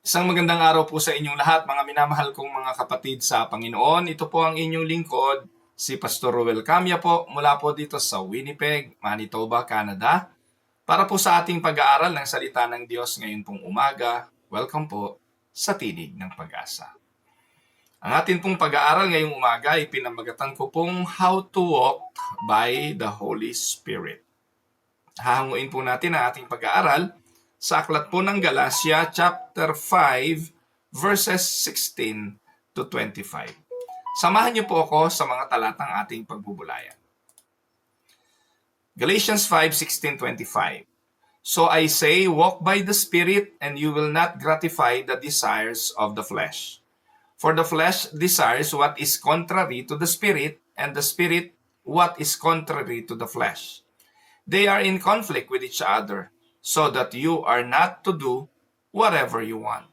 Isang magandang araw po sa inyong lahat, mga minamahal kong mga kapatid sa Panginoon. Ito po ang inyong lingkod, si Pastor Ruel Camia po, mula po dito sa Winnipeg, Manitoba, Canada, para po sa ating pag-aaral ng salita ng Diyos ngayon pong umaga. Welcome po sa Tinig ng Pag-asa. Ang atin pong pag-aaral ngayong umaga ay pinamagatan ko pong How to Walk by the Holy Spirit. Hahanguin po natin ang ating pag-aaral sa aklat po ng Galatia, chapter 5, verses 16 to 25. Samahan niyo po ako sa mga talatang ating pagbubulayan. Galatians 5:16-25. So I say, walk by the Spirit, and you will not gratify the desires of the flesh. For the flesh desires what is contrary to the Spirit, and the Spirit what is contrary to the flesh. They are in conflict with each other, so that you are not to do whatever you want.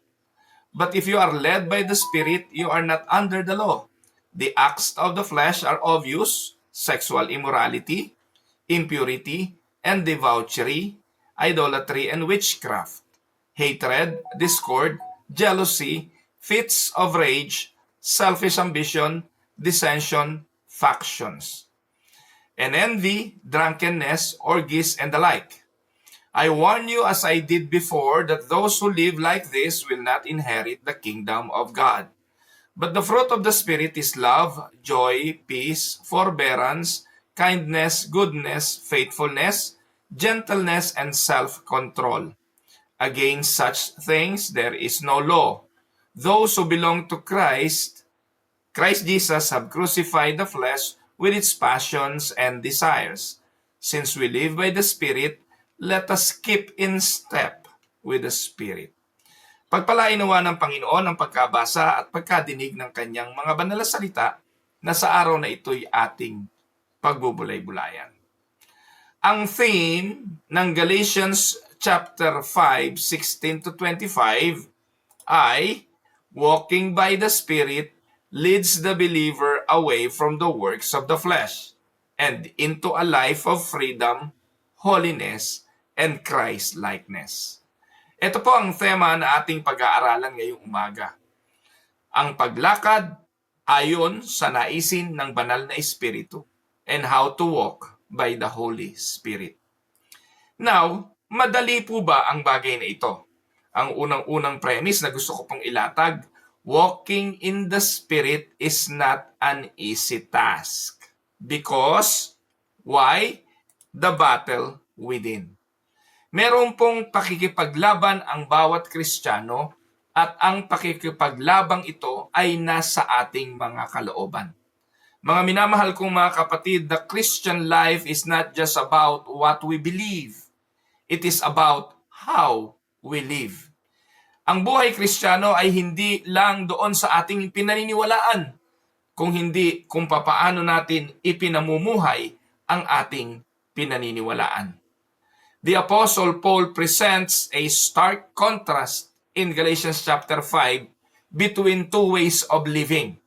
But if you are led by the Spirit, you are not under the law. The acts of the flesh are obvious: sexual immorality, impurity, and debauchery, idolatry and witchcraft, hatred, discord, jealousy, fits of rage, selfish ambition, dissension, factions, and envy, drunkenness, orgies, and the like. I warn you, as I did before, that those who live like this will not inherit the kingdom of God. But the fruit of the Spirit is love, joy, peace, forbearance, kindness, goodness, faithfulness, gentleness, and self-control. Against such things there is no law. Those who belong to Christ Jesus, have crucified the flesh with its passions and desires. Since we live by the Spirit, let us keep in step with the Spirit. Pagpalain nawa ng Panginoon ang pagkabasa at pagkadinig ng kanyang mga banal na salita na sa araw na ito'y ating pagbubulay-bulayan. Ang theme ng Galatians chapter 5:16-25 ay walking by the Spirit leads the believer away from the works of the flesh and into a life of freedom, holiness, and Christ-likeness. Ito po ang tema na ating pag-aaralan ngayong umaga. Ang paglakad ayon sa naisin ng banal na Espiritu and how to walk by the Holy Spirit. Now, madali po ba ang bagay na ito? Ang unang-unang premise na gusto ko pong ilatag, walking in the Spirit is not an easy task. Because, why? The battle within. Meron pong pakikipaglaban ang bawat Kristiyano at ang pakikipaglabang ito ay nasa ating mga kalooban. Mga minamahal kong mga kapatid, the Christian life is not just about what we believe. It is about how we live. Ang buhay Kristiyano ay hindi lang doon sa ating pinaniniwalaan, kung hindi kung papaano natin ipinamumuhay ang ating pinaniniwalaan. The Apostle Paul presents a stark contrast in Galatians chapter 5 between two ways of living.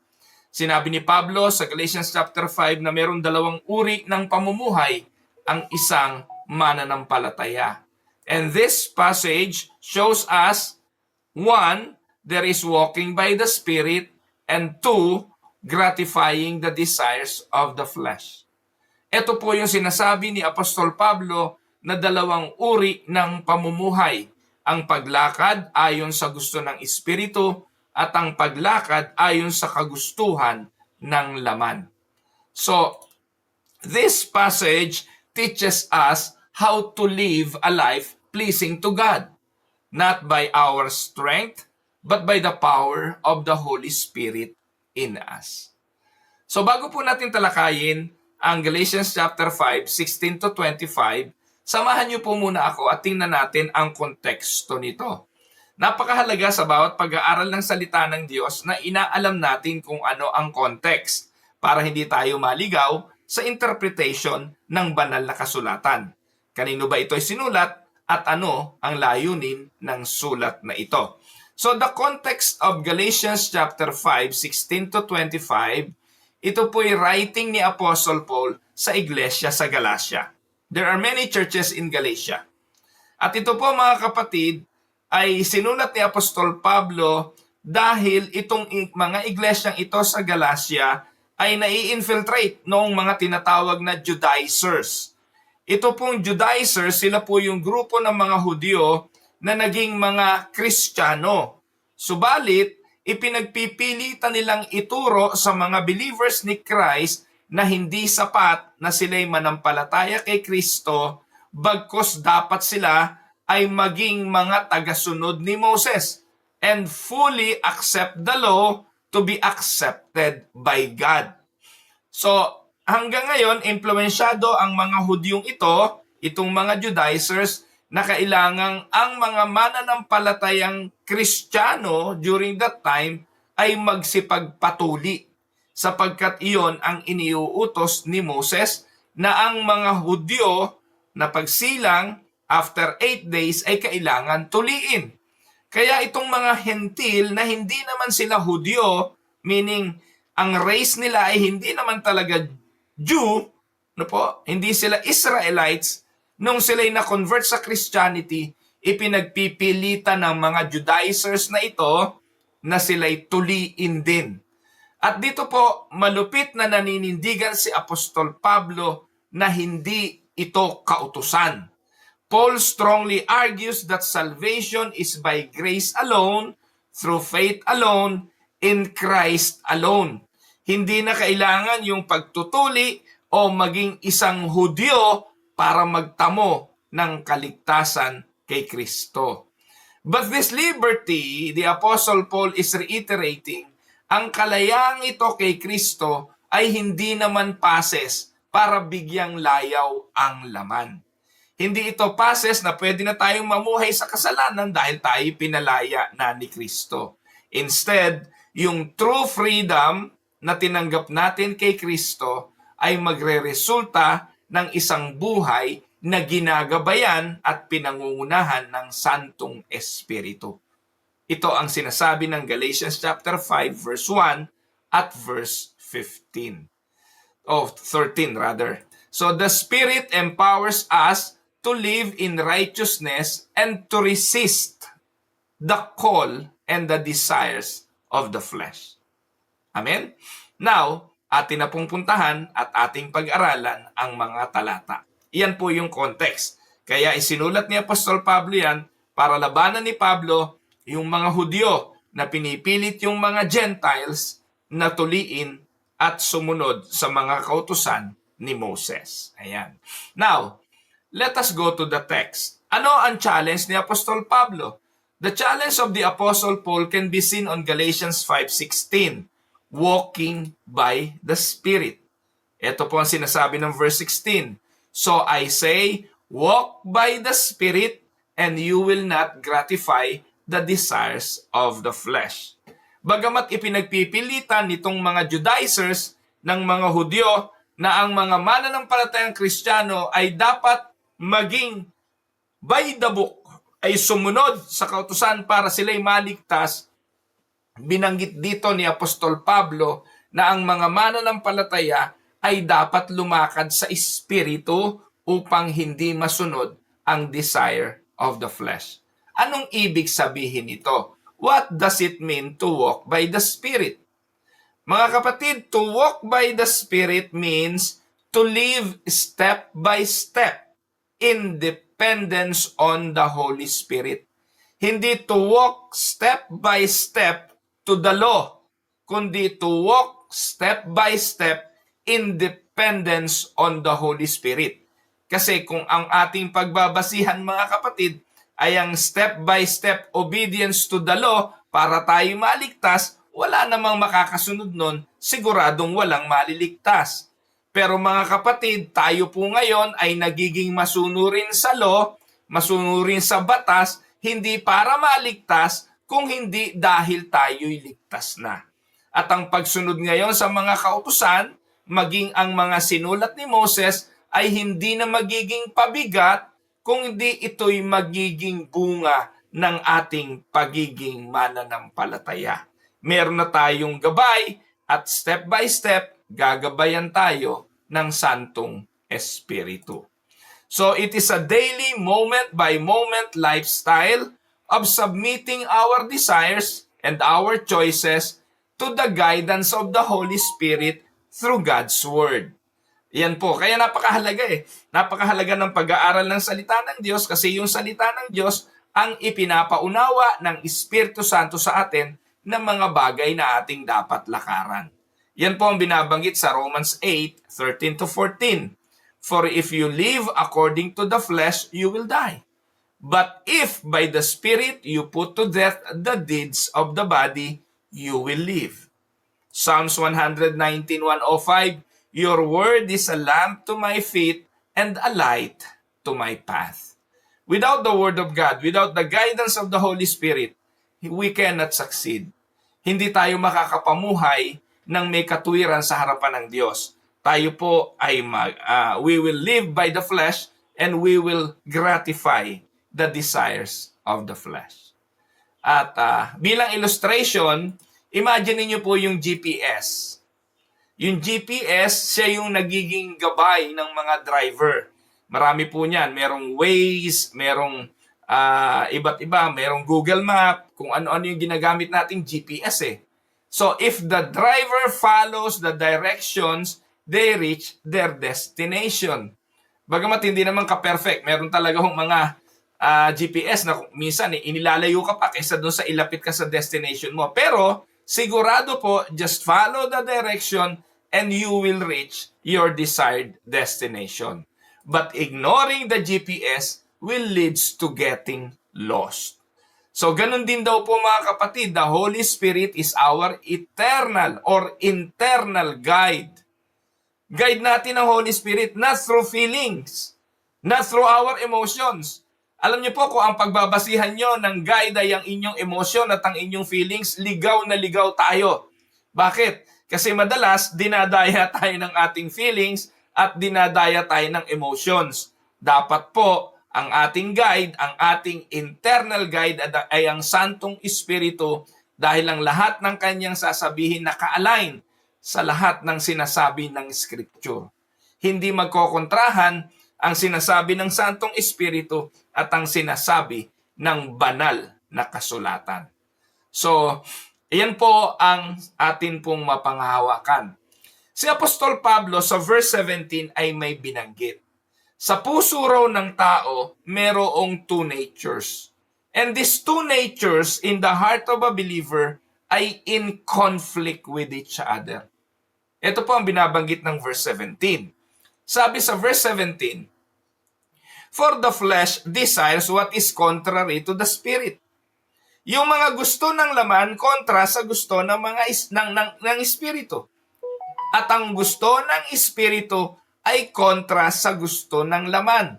Sinabi ni Pablo sa Galatians chapter 5 na mayroong dalawang uri ng pamumuhay, ang isang mananampalataya. And this passage shows us, one, there is walking by the Spirit, and two, gratifying the desires of the flesh. Ito po yung sinasabi ni Apostol Pablo na dalawang uri ng pamumuhay. Ang paglakad ayon sa gusto ng Espiritu at ang paglakad ayon sa kagustuhan ng laman. So, this passage teaches us how to live a life pleasing to God, not by our strength, but by the power of the Holy Spirit in us. So bago po natin talakayin ang Galatians chapter 5:16-25, samahan niyo po muna ako at tingnan natin ang konteksto nito. Napakahalaga sa bawat pag-aaral ng salita ng Diyos na inaalam natin kung ano ang context para hindi tayo maligaw sa interpretation ng banal na kasulatan. Kanino ba ito'y sinulat at ano ang layunin ng sulat na ito? So the context of Galatians chapter 5:16-25, ito po'y writing ni Apostle Paul sa iglesia sa Galatia. There are many churches in Galatia. At ito po mga kapatid ay sinulat ni Apostol Pablo dahil itong mga iglesyang ito sa Galacia ay nai-infiltrate noong mga tinatawag na Judaizers. Ito pong Judaizers, sila po yung grupo ng mga Hudyo na naging mga Kristiyano. Subalit, ipinagpipilitan nilang ituro sa mga believers ni Christ na hindi sapat na sila'y manampalataya kay Kristo, bagkus dapat sila ay maging mga tagasunod ni Moses and fully accept the law to be accepted by God. So, hanggang ngayon, impluensyado ang mga Hudyong ito, itong mga Judaizers, na kailangang ang mga mananampalatayang Kristiyano during that time ay magsipagpatuli sapagkat iyon ang iniuutos ni Moses na ang mga Hudyo na pagsilang after 8 days ay kailangan tuliin. Kaya itong mga hentil na hindi naman sila Hudyo, meaning ang race nila ay hindi naman talaga Jew, no po? Hindi sila Israelites, nung sila'y na-convert sa Christianity, ipinagpipilitan ng mga Judaizers na ito na sila'y tuliin din. At dito po, malupit na naninindigan si Apostol Pablo na hindi ito kautusan. Paul strongly argues that salvation is by grace alone, through faith alone, in Christ alone. Hindi na kailangan yung pagtutuli o maging isang Hudyo para magtamo ng kaligtasan kay Kristo. But this liberty, the Apostle Paul is reiterating, ang kalayaang ito kay Kristo ay hindi naman passes para bigyang layaw ang laman. Hindi ito passes na pwede na tayong mamuhay sa kasalanan dahil tayo pinalaya na ni Kristo. Instead, yung true freedom na tinanggap natin kay Kristo ay magre-resulta ng isang buhay na ginagabayan at pinangungunahan ng Santong Espiritu. Ito ang sinasabi ng Galatians chapter 5 verse 1 at verse 15. 13 rather. So the Spirit empowers us to live in righteousness and to resist the call and the desires of the flesh. Amen? Now, atin na pong puntahan at ating pag-aralan ang mga talata. Iyan po yung context. Kaya isinulat ni Apostol Pablo yan para labanan ni Pablo yung mga Hudyo na pinipilit yung mga Gentiles na tuliin at sumunod sa mga kautusan ni Moses. Ayan. Now, let us go to the text. Ano ang challenge ni Apostol Pablo? The challenge of the Apostle Paul can be seen on Galatians 5:16, walking by the Spirit. Ito po ang sinasabi ng verse 16. So I say, walk by the Spirit, and you will not gratify the desires of the flesh. Bagamat ipinagpipilitan nitong mga Judaizers ng mga Hudyo na ang mga mananampalatayang Kristiyano ay dapat maging by the book, ay sumunod sa kautusan para sila'y maligtas, binanggit dito ni Apostol Pablo na ang mga mananampalataya ay dapat lumakad sa Espiritu upang hindi masunod ang desire of the flesh. Anong ibig sabihin nito? What does it mean to walk by the Spirit? Mga kapatid, to walk by the Spirit means to live step by step in dependence on the Holy Spirit. Hindi to walk step by step to the law, kundi to walk step by step in dependence on the Holy Spirit. Kasi kung ang ating pagbabasihan, mga kapatid, ay ang step-by-step obedience to the law para tayo maligtas, wala namang makakasunod nun, siguradong walang maliligtas. Pero mga kapatid, tayo po ngayon ay nagiging masunurin sa law, masunurin sa batas, hindi para maligtas, kung hindi dahil tayo'y ligtas na. At ang pagsunod ngayon sa mga kautusan, maging ang mga sinulat ni Moses ay hindi na magiging pabigat kung hindi ito'y magiging bunga ng ating pagiging mananampalataya. Meron na tayong gabay at step by step, gagabayan tayo ng Santong Espiritu. So it is a daily moment by moment lifestyle of submitting our desires and our choices to the guidance of the Holy Spirit through God's Word. Yan po. Kaya napakahalaga eh. Napakahalaga ng pag-aaral ng salita ng Diyos kasi yung salita ng Diyos ang ipinapaunawa ng Espiritu Santo sa atin ng mga bagay na ating dapat lakaran. Yan po ang binabanggit sa Romans 8:13 to 14. For if you live according to the flesh, you will die. But if by the Spirit you put to death the deeds of the body, you will live. Psalms 119:105, your word is a lamp to my feet and a light to my path. Without the Word of God, without the guidance of the Holy Spirit, we cannot succeed. Hindi tayo makakapamuhay ng may katuwiran sa harapan ng Diyos. Tayo po ay we will live by the flesh and we will gratify the desires of the flesh. At bilang illustration, imagine niyo po yung GPS. Yung GPS, siya yung nagiging gabay ng mga driver. Marami po niyan. Merong Waze, merong iba't iba, merong Google Map, kung ano-ano yung ginagamit nating GPS eh. So if the driver follows the directions, they reach their destination. Bagamat hindi naman ka-perfect, meron talaga hong mga GPS na minsan inilalayo ka pa kaysa doon sa ilapit ka sa destination mo. Pero sigurado po, just follow the direction and you will reach your desired destination. But ignoring the GPS will leads to getting lost. So ganun din daw po mga kapatid, the Holy Spirit is our eternal or internal guide. Guide natin ang Holy Spirit not through feelings, not through our emotions. Alam niyo po kung ang pagbabasihan nyo ng guide ay ang inyong emosyon at ang inyong feelings, ligaw na ligaw tayo. Bakit? Kasi madalas, dinadaya tayo ng ating feelings at dinadaya tayo ng emotions. Dapat po, ang ating guide, ang ating internal guide ay ang Santong Espiritu dahil ang lahat ng kanyang sasabihin naka-align sa lahat ng sinasabi ng Scripture. Hindi magkokontrahan ang sinasabi ng Santong Espiritu at ang sinasabi ng banal na kasulatan. So, iyan po ang atin pong mapanghahawakan. Si Apostol Pablo sa verse 17 ay may binanggit. Sa puso raw ng tao, merong two natures. And these two natures in the heart of a believer ay in conflict with each other. Ito po ang binabanggit ng verse 17. Sabi sa verse 17, for the flesh desires what is contrary to the spirit. Yung mga gusto ng laman kontra sa gusto ng mga ng espiritu. At ang gusto ng espiritu ay kontra sa gusto ng laman.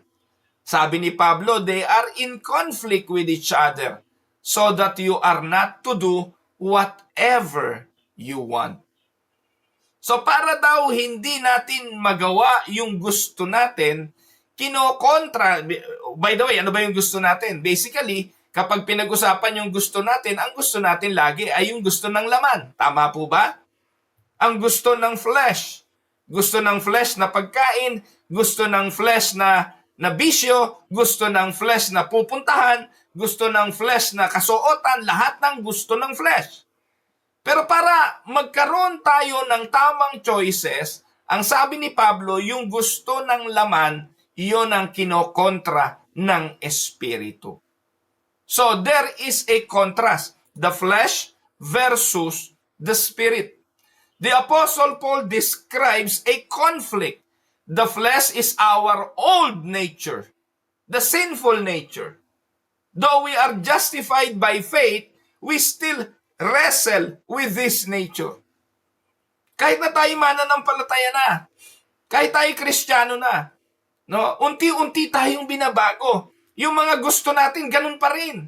Sabi ni Pablo, they are in conflict with each other so that you are not to do whatever you want. So para daw hindi natin magawa yung gusto natin, kinokontra. By the way, ano ba yung gusto natin? Basically, kapag pinag-usapan yung gusto natin, ang gusto natin lagi ay yung gusto ng laman. Tama po ba? Ang gusto ng flesh. Gusto ng flesh na pagkain, gusto ng flesh na bisyo, gusto ng flesh na pupuntahan, gusto ng flesh na kasuotan, lahat ng gusto ng flesh. Pero para magkaroon tayo ng tamang choices, ang sabi ni Pablo, yung gusto ng laman, iyon ang kinokontra ng espiritu. So there is a contrast, the flesh versus the spirit. The Apostle Paul describes a conflict. The flesh is our old nature, the sinful nature. Though we are justified by faith, we still wrestle with this nature. Kahit na tayo mananampalataya na, kahit tayo Kristiyano na, no, unti-unti tayong binabago. Yung mga gusto natin, ganun pa rin.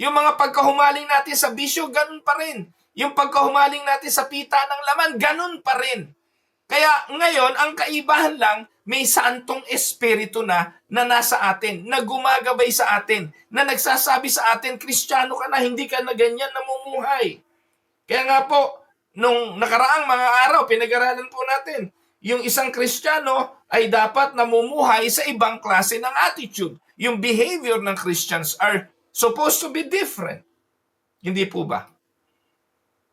Yung mga pagkahumaling natin sa bisyo, ganun pa rin. Yung pagkahumaling natin sa pita ng laman, ganun pa rin. Kaya ngayon, ang kaibahan lang, may Santong Espiritu na nasa atin, na gumagabay sa atin, na nagsasabi sa atin, Kristiyano ka na, hindi ka na ganyan namumuhay. Kaya nga po, nung nakaraang mga araw, pinag-aralan po natin, yung isang Kristiyano ay dapat namumuhay sa ibang klase ng attitude. Yung behavior ng Christians are supposed to be different. Hindi po ba?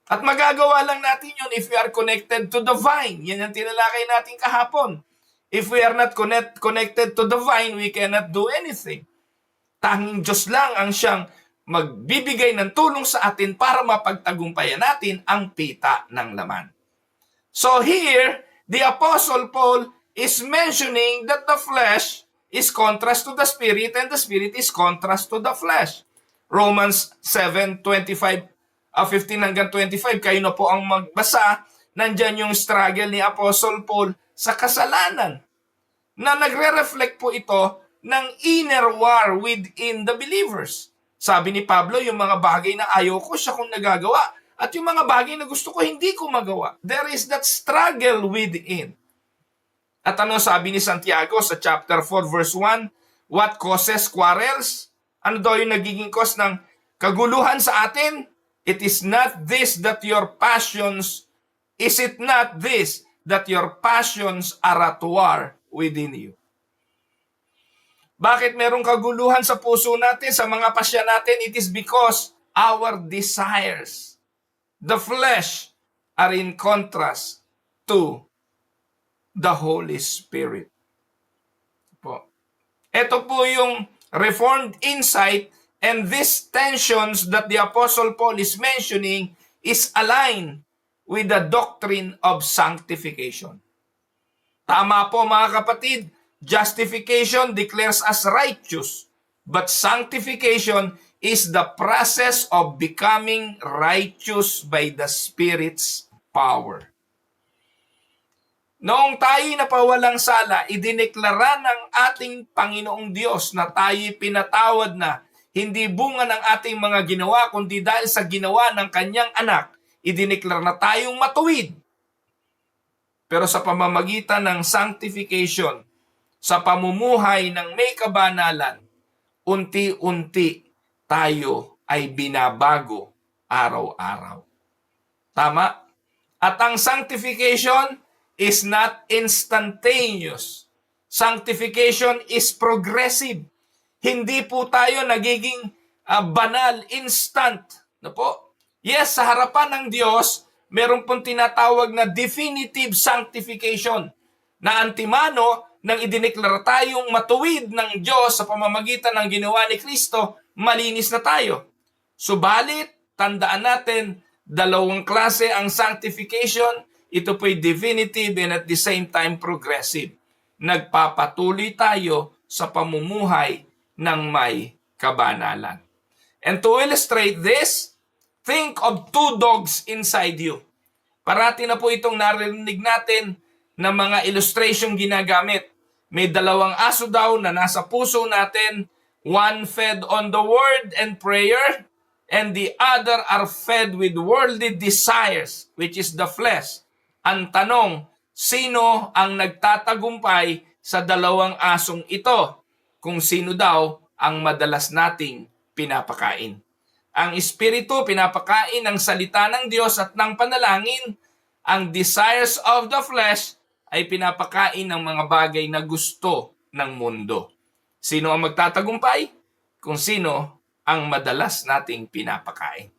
At magagawa lang natin yun if we are connected to the vine. Yan ang tinalakay natin kahapon. If we are not connected to the vine, we cannot do anything. Tanging Diyos lang ang siyang magbibigay ng tulong sa atin para mapagtagumpayan natin ang pita ng laman. So here, the Apostle Paul is mentioning that the flesh is contrast to the spirit and the spirit is contrast to the flesh. Romans 7:15 hanggang 25, kayo na po ang magbasa. Nandyan yung struggle ni Apostle Paul sa kasalanan na nagre-reflect po ito ng inner war within the believers. Sabi ni Pablo, yung mga bagay na ayaw ko, siya kong nagagawa. At yung mga bagay na gusto ko, hindi ko magawa. There is that struggle within. At ano sabi ni Santiago sa chapter 4 verse 1? What causes quarrels? Ano daw yung nagiging cause ng kaguluhan sa atin? It is not this that your passions, is it not this that your passions are at war within you? Bakit merong kaguluhan sa puso natin, sa mga pasya natin? It is because our desires, the flesh, are in contrast to the Holy Spirit. Ito po yung Reformed insight, and these tensions that the Apostle Paul is mentioning is aligned with the doctrine of sanctification. Tama po mga kapatid, justification declares us righteous, but sanctification is the process of becoming righteous by the Spirit's power. Noong tayo'y napawalang sala, idineklara ng ating Panginoong Diyos na tayo'y pinatawad na, hindi bunga ng ating mga ginawa, kundi dahil sa ginawa ng kanyang anak, idineklara na tayong matuwid. Pero sa pamamagitan ng sanctification, sa pamumuhay ng may kabanalan, unti-unti tayo ay binabago araw-araw. Tama? At ang sanctification is not instantaneous. Sanctification is progressive. Hindi po tayo nagiging banal, instant. No po? Yes, sa harapan ng Diyos, meron pong tinatawag na definitive sanctification na antimano nang idineklara tayong matuwid ng Diyos sa pamamagitan ng ginawa ni Kristo, malinis na tayo. Subalit, tandaan natin, dalawang klase ang sanctification. Ito po'y definitive and at the same time progressive. Nagpapatuloy tayo sa pamumuhay ng may kabanalan. And to illustrate this, think of two dogs inside you. Parati na po itong narinig natin na mga illustration ginagamit. May dalawang aso daw na nasa puso natin, one fed on the word and prayer, and the other are fed with worldly desires, which is the flesh. Ang tanong, sino ang nagtatagumpay sa dalawang asong ito? Kung sino daw ang madalas nating pinapakain. Ang Espiritu pinapakain ng salita ng Diyos at ng panalangin. Ang desires of the flesh ay pinapakain ng mga bagay na gusto ng mundo. Sino ang magtatagumpay? Kung sino ang madalas nating pinapakain.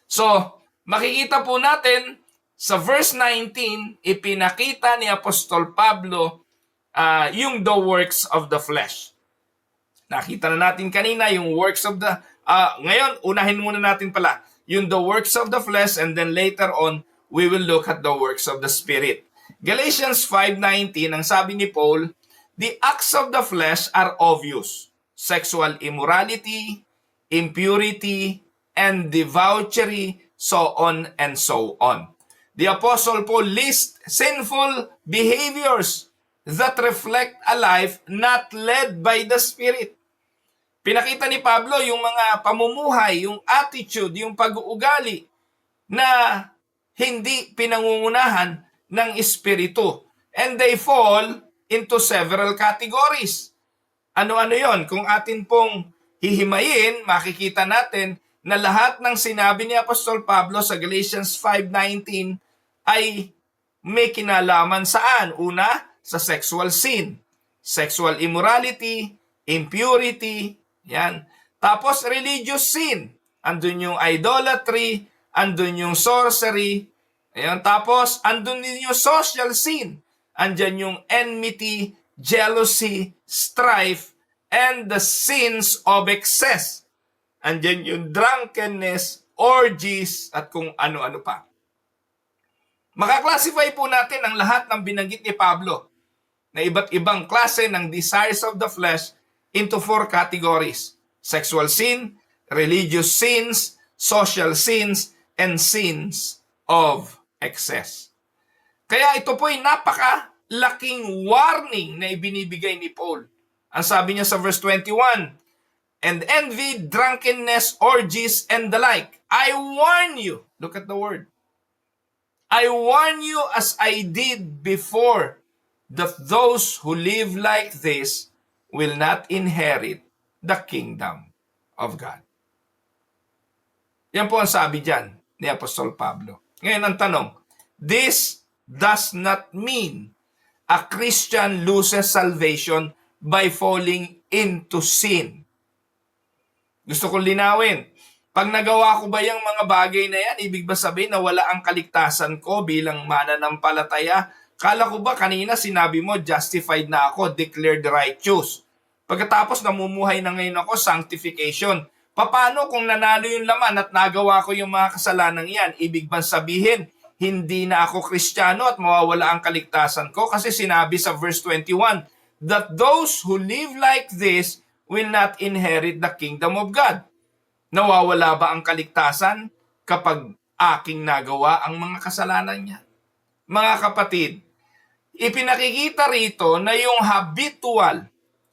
So, makikita po natin sa verse 19, ipinakita ni Apostol Pablo yung the works of the flesh. Nakita na natin kanina yung works of the... ngayon, unahin muna natin pala yung the works of the flesh, and then later on, we will look at the works of the Spirit. Galatians 5:19, ang sabi ni Paul, the acts of the flesh are obvious. Sexual immorality, impurity, and debauchery, so on and so on. The Apostle Paul lists sinful behaviors that reflect a life not led by the Spirit. Pinakita ni Pablo yung mga pamumuhay, yung attitude, yung pag-uugali na hindi pinangungunahan ng Espiritu. And they fall into several categories. Ano-ano yon? Kung atin pong hihimayin, makikita natin na lahat ng sinabi ni Apostol Pablo sa Galatians 5:19 ay may kinalaman saan? Una, sa sexual sin, sexual immorality, impurity, yan. Tapos religious sin. Andun yung idolatry, andun yung sorcery. Ayan. Tapos andun din yung social sin. Andyan yung enmity, jealousy, strife, and the sins of excess. Andyan yung drunkenness, orgies, at kung ano-ano pa. Makaklasify po natin ang lahat ng binanggit ni Pablo na iba't ibang klase ng desires of the flesh into 4 categories. Sexual sin, religious sins, social sins, and sins of excess. Kaya ito po ay napakalaking warning na ibinibigay ni Paul. Ang sabi niya sa verse 21, and envy, drunkenness, orgies, and the like. I warn you. Look at the word. I warn you as I did before that those who live like this will not inherit the kingdom of God. Yan po ang sabi dyan ni Apostol Pablo. Ngayon ang tanong, this does not mean a Christian loses salvation by falling into sin. Gusto kong linawin. Pag nagawa ko ba yung mga bagay na yan, ibig ba sabihin na wala ang kaligtasan ko bilang mananampalataya? Kala ko ba kanina sinabi mo, justified na ako, declared righteous. Pagkatapos namumuhay na ngayon ako, sanctification. Paano kung nanalo yung laman at nagawa ko yung mga kasalanan yan? Ibig ba sabihin, hindi na ako Kristiyano at mawawala ang kaligtasan ko? Kasi sinabi sa verse 21, that those who live like this will not inherit the kingdom of God. Nawawala ba ang kaligtasan kapag aking nagawa ang mga kasalanan niya? Mga kapatid, ipinakikita rito na yung habitual,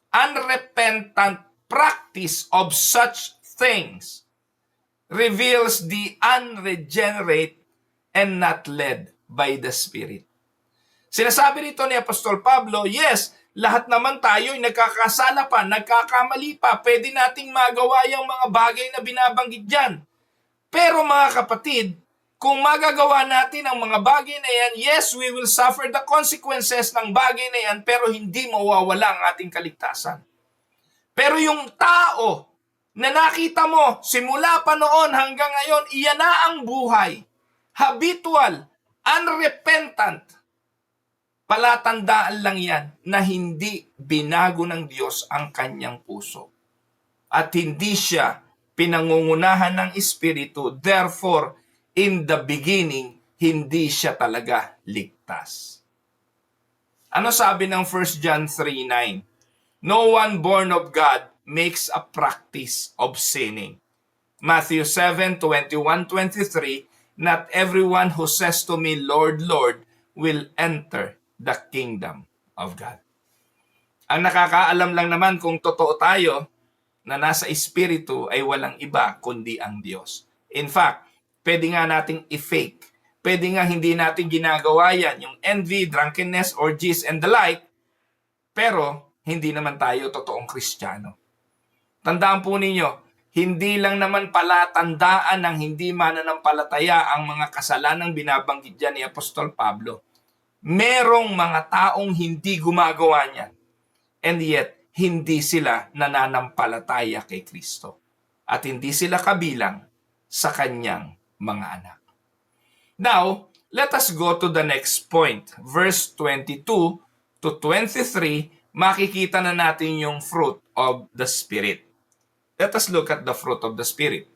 unrepentant practice of such things reveals the unregenerate and not led by the Spirit. Sinasabi rito ni Apostol Pablo, yes, lahat naman tayo ay nagkakasala pa, nagkakamali pa, pwede nating magawa yung mga bagay na binabanggit dyan. Pero mga kapatid, kung magagawa natin ang mga bagay na yan, yes, we will suffer the consequences ng bagay na yan, pero hindi mawawala ang ating kaligtasan. Pero yung tao na nakita mo, simula pa noon hanggang ngayon, iyan na ang buhay. Habitual, unrepentant, palatandaan lang yan na hindi binago ng Diyos ang kanyang puso. At hindi siya pinangungunahan ng Espiritu. Therefore, in the beginning, hindi siya talaga ligtas. Ano sabi ng 1 John 3:9? No one born of God makes a practice of sinning. Matthew 7:21-23, not everyone who says to me, Lord, Lord, will enter the kingdom of God. Ang nakakaalam lang naman kung totoo tayo na nasa Espiritu ay walang iba kundi ang Diyos. In fact, pwede nga nating i-fake. Pwede nga hindi natin ginagawa yan, yung envy, drunkenness, orgies, and the like, pero hindi naman tayo totoong Kristiyano. Tandaan po ninyo, hindi lang naman palatandaan ng hindi mananampalataya ang mga kasalanang binabanggit dyan ni Apostol Pablo. Merong mga taong hindi gumagawa niyan. And yet, hindi sila nananampalataya kay Kristo. At hindi sila kabilang sa kanyang mga anak. Now, let us go to the next point. Verse 22-23, makikita na natin yung fruit of the Spirit. Let us look at the fruit of the Spirit.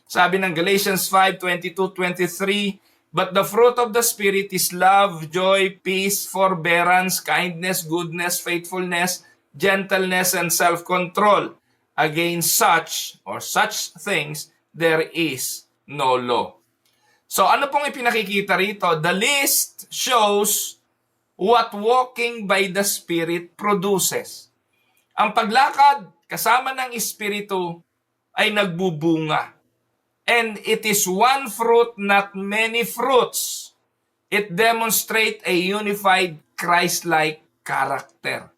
Sabi ng Galatians 5:22-23, but the fruit of the Spirit is love, joy, peace, forbearance, kindness, goodness, faithfulness, gentleness, and self-control. Against such things, there is no law. So ano pong ipinakikita rito? The list shows what walking by the Spirit produces. Ang paglakad kasama ng Espiritu ay nagbubunga. And it is one fruit, not many fruits. It demonstrates a unified Christ-like character.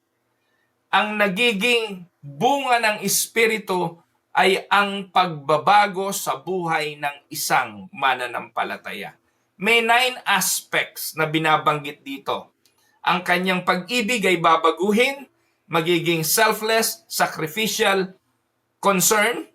Ang nagiging bunga ng Espiritu ay ang pagbabago sa buhay ng isang mananampalataya. May 9 aspects na binabanggit dito. Ang kanyang pag-ibig ay babaguhin, magiging selfless, sacrificial, concern,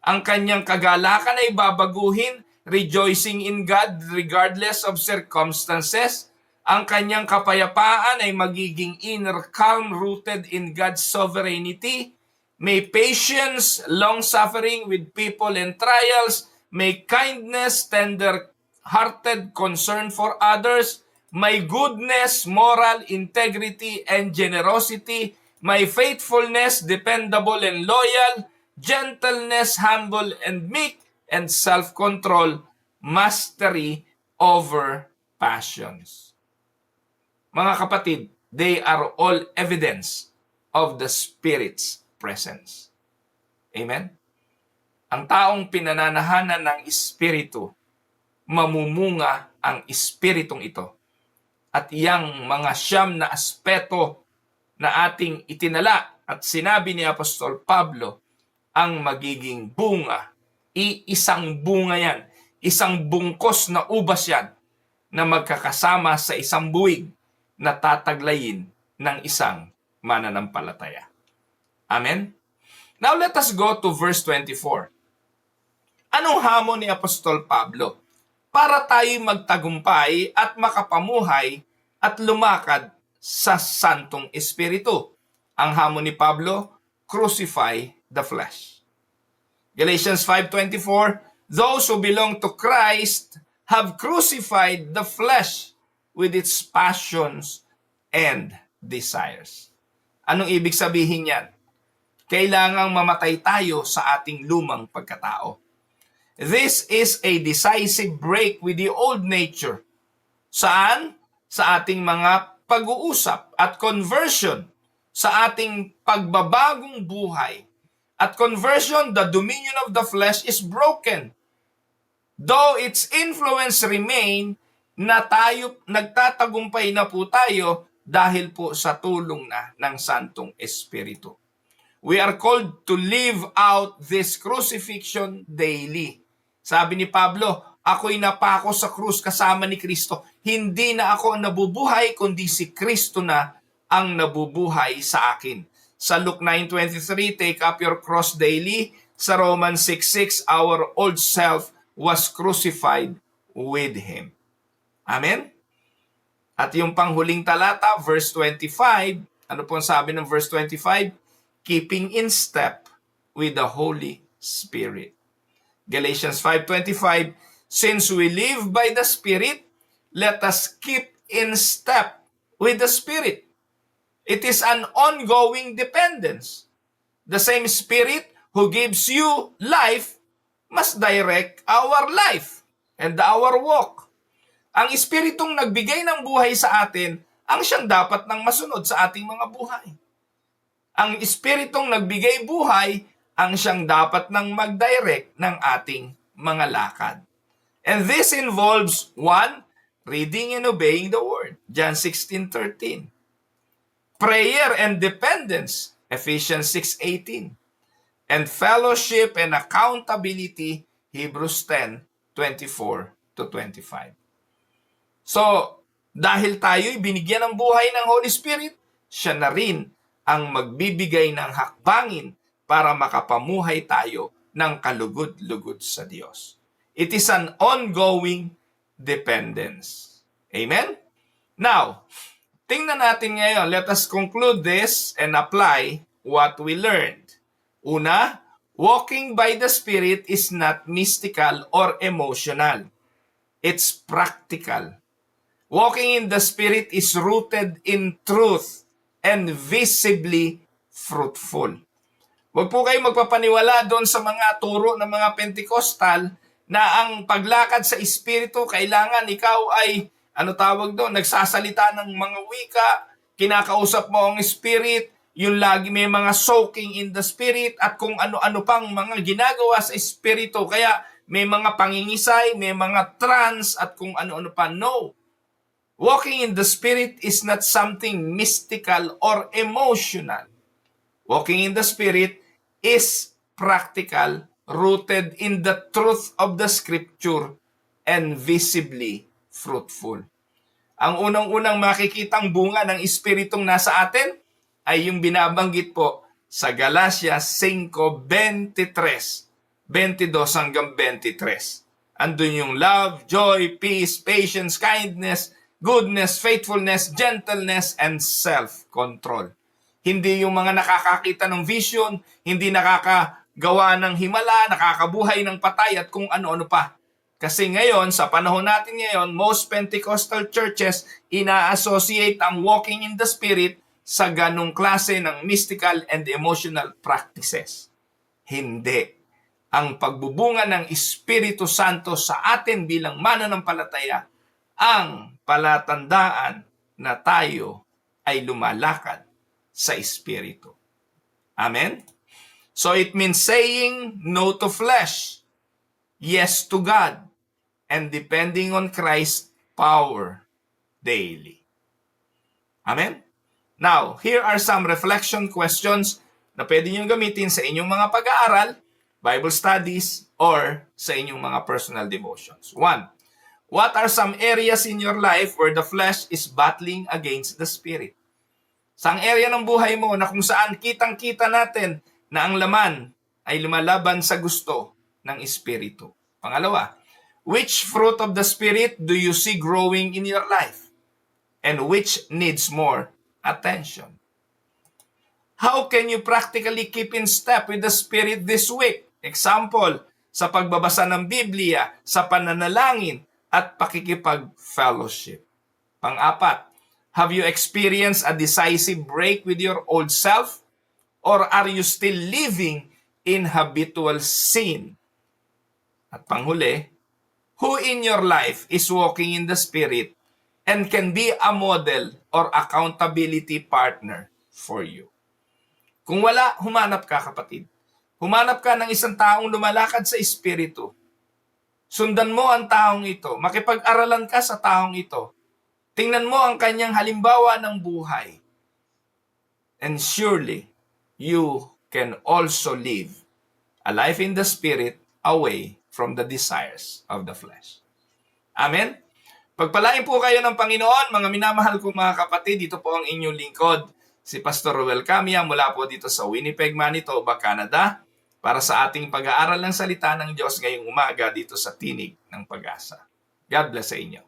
Ang kanyang kagalakan ay babaguhin, rejoicing in God regardless of circumstances. Ang kanyang kapayapaan ay magiging inner calm rooted in God's sovereignty. May patience, long-suffering with people and trials. May kindness, tender-hearted concern for others. May goodness, moral integrity, and generosity. May faithfulness, dependable and loyal. Gentleness, humble and meek. And self-control, mastery over passions. Mga kapatid, they are all evidence of the Spirit's presence. Amen? Ang taong pinananahanan ng Espiritu, mamumunga ang Espiritong ito. At iyang mga siyam na aspeto na ating itinala at sinabi ni Apostol Pablo, ang magiging bunga. Iisang bunga yan. Isang bungkos na ubas yan na magkakasama sa isang buwig na tataglayin ng isang mananampalataya. Amen? Now let us go to verse 24. Anong hamon ni Apostol Pablo para tayo magtagumpay at makapamuhay at lumakad sa Santong Espiritu? Ang hamon ni Pablo, crucify the flesh. Galatians 5:24, those who belong to Christ have crucified the flesh with its passions and desires. Anong ibig sabihin yan? Kailangang mamatay tayo sa ating lumang pagkatao. This is a decisive break with the old nature. Saan? Sa ating mga pag-uusap at conversion, sa ating pagbabagong buhay. At conversion, the dominion of the flesh is broken. Though its influence remain, nagtatagumpay na po tayo dahil po sa tulong na ng Santong Espiritu. We are called to live out this crucifixion daily. Sabi ni Pablo, ako'y napako sa krus kasama ni Kristo. Hindi na ako ang nabubuhay, kundi si Kristo na ang nabubuhay sa akin. Sa Luke 9:23, take up your cross daily. Sa Romans 6:6, our old self was crucified with Him. Amen? At yung panghuling talata, verse 25, ano po ang sabi ng verse 25? Keeping in step with the Holy Spirit. Galatians 5:25, since we live by the Spirit, let us keep in step with the Spirit. It is an ongoing dependence. The same Spirit who gives you life must direct our life and our walk. Ang Espiritong nagbigay ng buhay sa atin, ang siyang dapat nang masunod sa ating mga buhay. Ang Espiritong nagbigay buhay, ang siyang dapat nang mag-direct ng ating mga lakad. And this involves 1, reading and obeying the Word. John 16:13. Prayer and dependence, Ephesians 6:18. And fellowship and accountability, Hebrews 10:24-25. So, dahil tayo'y binigyan ng buhay ng Holy Spirit, siya na rin ang magbibigay ng hakbangin para makapamuhay tayo ng kalugod-lugod sa Diyos. It is an ongoing dependence. Amen? Now, tingnan natin ngayon. Let us conclude this and apply what we learned. Una, walking by the Spirit is not mystical or emotional. It's practical. Walking in the Spirit is rooted in truth and visibly fruitful. Huwag po kayo magpapaniwala doon sa mga turo ng mga Pentecostal na ang paglakad sa Espiritu, kailangan ikaw ay, nagsasalita ng mga wika, kinakausap mo ang Spirit, yung lagi may mga soaking in the Spirit, at kung ano-ano pang mga ginagawa sa Espiritu. Kaya may mga pangingisay, may mga trance, at kung ano-ano pa. No. Walking in the Spirit is not something mystical or emotional. Walking in the Spirit is practical, rooted in the truth of the Scripture, and visibly fruitful. Ang unang-unang makikitang bunga ng Espiritong nasa atin ay yung binabanggit po sa Galatia 5:23. 22 hanggang 23. Andun yung love, joy, peace, patience, kindness, goodness, faithfulness, gentleness, and self-control. Hindi yung mga nakakakita ng vision, hindi nakakagawa ng himala, nakakabuhay ng patay at kung ano-ano pa. Kasi ngayon, sa panahon natin ngayon, most Pentecostal churches ina-associate ang walking in the Spirit sa ganong klase ng mystical and emotional practices. Hindi. Ang pagbubunga ng Espiritu Santo sa atin bilang mananampalataya ang palatandaan na tayo ay lumalakad sa Espiritu. Amen? So it means saying no to flesh, yes to God, and depending on Christ's power daily. Amen? Now, here are some reflection questions na pwede nyo gamitin sa inyong mga pag-aaral, Bible studies, or sa inyong mga personal devotions. 1. What are some areas in your life where the flesh is battling against the Spirit? Saang area ng buhay mo na kung saan kitang-kita natin na ang laman ay lumalaban sa gusto ng Espiritu. Pangalawa, which fruit of the Spirit do you see growing in your life? And which needs more attention? How can you practically keep in step with the Spirit this week? Example, sa pagbabasa ng Biblia, sa pananalangin, at pakikipag-fellowship. Pang-apat, have you experienced a decisive break with your old self? Or are you still living in habitual sin? At panghuli, who in your life is walking in the Spirit and can be a model or accountability partner for you? Kung wala, humanap ka, kapatid. Humanap ka ng isang taong lumalakad sa Espiritu. Sundan mo ang taong ito. Makipag-aralan ka sa taong ito. Tingnan mo ang kanyang halimbawa ng buhay. And surely, you can also live a life in the Spirit away from the desires of the flesh. Amen? Pagpalain po kayo ng Panginoon, mga minamahal kong mga kapatid. Dito po ang inyong lingkod, si Pastor Ruel Camia, mula po dito sa Winnipeg, Manitoba, Canada, para sa ating pag-aaral ng salita ng Diyos ngayong umaga dito sa Tinig ng Pag-asa. God bless sa inyo.